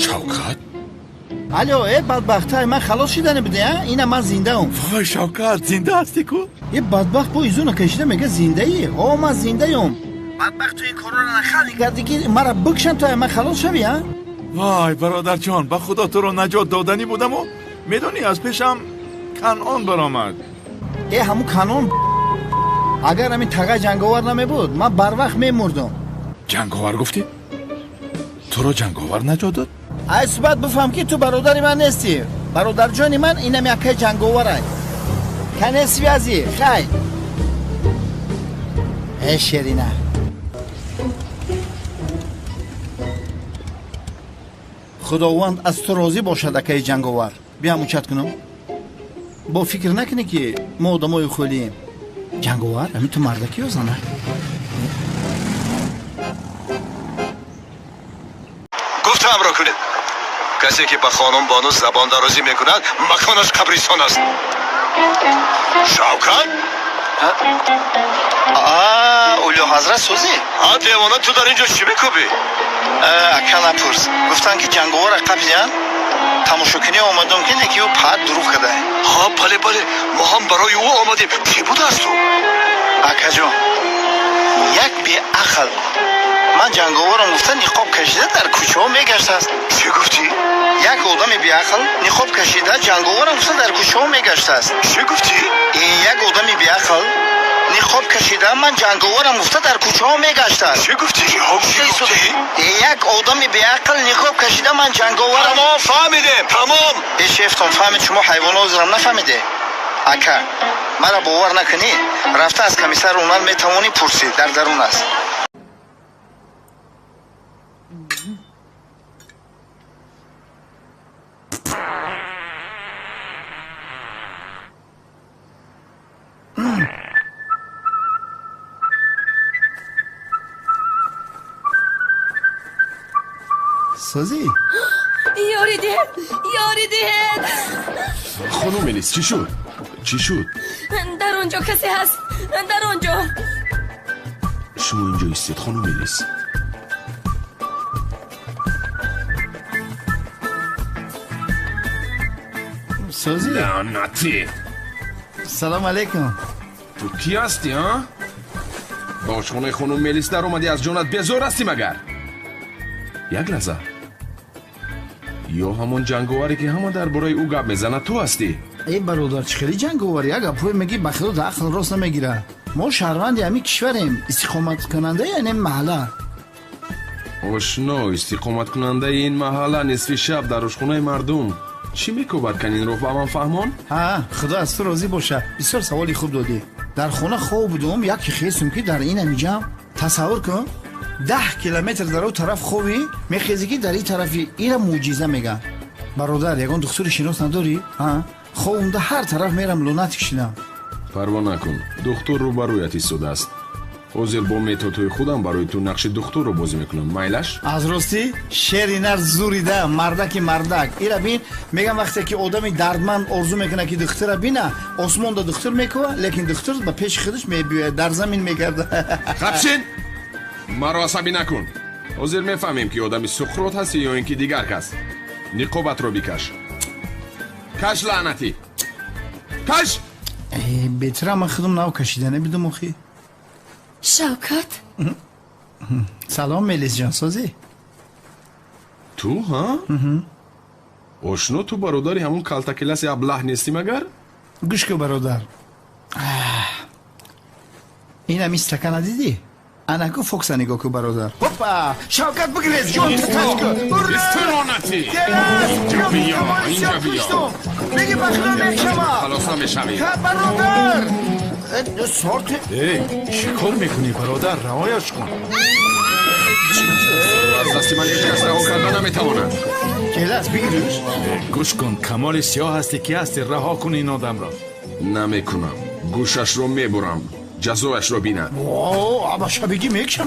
شوکت؟ الو ای بدبختای من خلاص شدنه بده اینا من زنده ام. وای شوکت زنده هستی کو؟ یه بدبخت با ایزونو کشیده میگه زنده ای. من زنده ام. بدبخت تو این کرونا نخالی کردی که مرا بکشن تا من خلاص شوی ها؟ وای برادر جان به خدا تو رو نجات دادنی بودم و میدونی از پیشم کنعان برآمد. ای همون کنعان اگر همین تگه جنگاور نمی بود من بر وقت میمردم. جنگاور گفتی؟ تو رو جنگاور نجات داد؟ ای صبح بفهم که تو برادر من نیستی. برادر جانی من اینم یکی جنگاوره. کنیسی ازی خیل. ای شیرینه. خداوند از تو راضی باشد که جنگاور. بیا موچت کنم. با فکر نکنی که ما آدمای خولیم. جنگاور همین تو مردکی بزنه. گفتم امر کنید کسی که به خانم بانو زبان درازی میکند مکانش قبرستان است. شوکت؟ اولو حضرت سوزی؟ دیوانه تو در اینجا چی میکوبی؟ اکل نپرس. گفتن که جنگاور قبضیان تماشاکنی آمدم که نکی او پاد دروغ کده. بله ما هم برای او آمدیم. چی بود از تو؟ اکا جان یک بی عقل من جنگاورم گفته نقاب کشیده در کوچه ها میگشت است. چی گفتی؟ یک آدم بی عقل نقاب کشیده جنگاورم گفته در کوچه ها میگشت است. چی گفتی؟ یک آدم بی عقل نقاب کشیده من جنگاورم گفته در کوچه ها میگشت است. چی گفتی؟ یک آدم بی عقل نقاب کشیده من جنگاورم. تمام فهمیدیم تمام. ای شیفتون فهمید شما حیوانات زرم نفهمیده. اکا مرا باور نکنی رفته از کمیسر اونال میتوانی پرسید در درون است. سازی یاریده خانم ملیس چی شد؟ در اونجا کسی هست. در اونجا شما اینجا ایستید خانم ملیس. سازی لعنتی سلام علیکم. تو کی هستی ها؟ باشخونه خانم ملیس در اومدی از جانت بزار هستی مگر؟ یک لحظه یا همون جنگاوری که همه در برای او گپ میزنه تو هستی؟ ای برادر چخیلی جنگاوری اگه پوی میگی بخدا عقل راست نمیگیره. ما شهروند همین کشوریم استقامت کننده یعنی محله. آشنا استقامت کننده این محله نصف شب در خونه مردم چی میکوبد کنین رو با من فهمان؟ خدا از تو راضی باشه. بسیار سوالی خوب دادی. در خونه خواب بودم یکی خیستم که در این همیجم تصور کن 10 کیلومتر در اون طرف خوبی میخیزی که در این طرفی این معجزه میگن. برادر یگان دکتر شناس نداری؟ خوابم در هر طرف میرم لونت کشیدم. پروا نکن دکتر رو برویت ایستاده است. حاضر با متدهای خودم برای تو نقش دکتر رو بازی میکنم. میلش از راستی شعر نر زوریده مردک ایرا بین میگم وقتی که آدمی دردمند آرزو میکنه که دکتر بینه آسمان دا دکتر میکنه لیکن دکتر به پیش خودش میبیه در زمین میگرده. خبشین مرا عصبی نکن. حاضر میفهمیم که آدمی سقراط هستی یا اینکه دیگر کس. نقابت رو بکش. کش لعنتی کش. بهتره من خودم نو کشیدنه بدم اخی. شوکت سلام ملیس جان سازی. تو ها؟ آشنا تو برادری همون کلتکلس ابله نیستی مگر؟ گوش که برادر این هم استکانه دیدی؟ انکو فوکس نگاه که برادر. هوپا شوکت بگریز جون استرانتی اینجا بیا بگی بخدا میکشم خلاص نمیشوی برادر سارت. چی کار میکنی برادر روایش کن. از دستی من هیچ کس رها کردن نمیتواند. کلاس بگیرش. گوش کن کمال سیاه هستی که هستی رها کن این آدم را. نمیکنم گوشش رو میبرم جزایش رو بینم. اما شبگی میکشم.